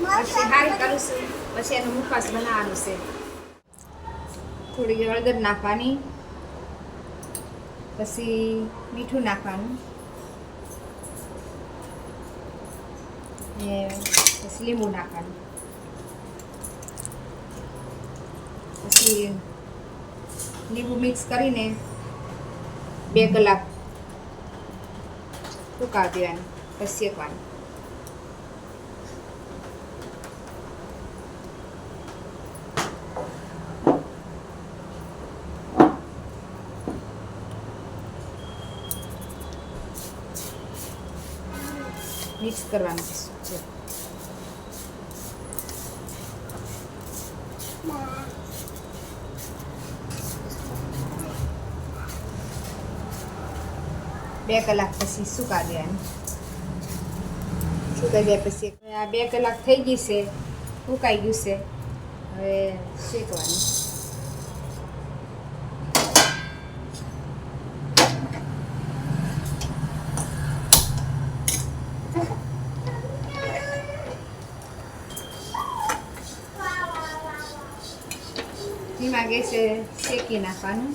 પછી હારી કરું છું, પછી એનો મુખવાસ બનાવવાનું છે. થોડી હળદર નાખવાની, પછી મીઠું નાખવાનું ને પછી લીંબુ નાખવાનું, પછી લીંબુ મિક્સ કરીને 2 કલાક સુકાવા દેવાનું, પછી શેકવાનું. મિક્સ કરવાનું છે. બે કલાક પછી સુકા દેવાનું. સુકાઈ જાય પછી આ 2 કલાક થઈ ગઈ છે, સુકાઈ ગયું છે. હવે શેકવાનું. ધીમા ગેસે શેકી નાખવાનું.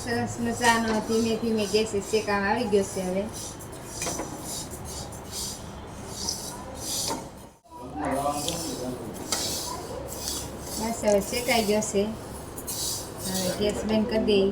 સરસ મજાનો ધીમે ધીમે ગેસે શેકાવા આવી ગયો છે. હવે બસ હવે શેકાઈ ગયો છે. હવે ગેસ બંધ કરી દઈ.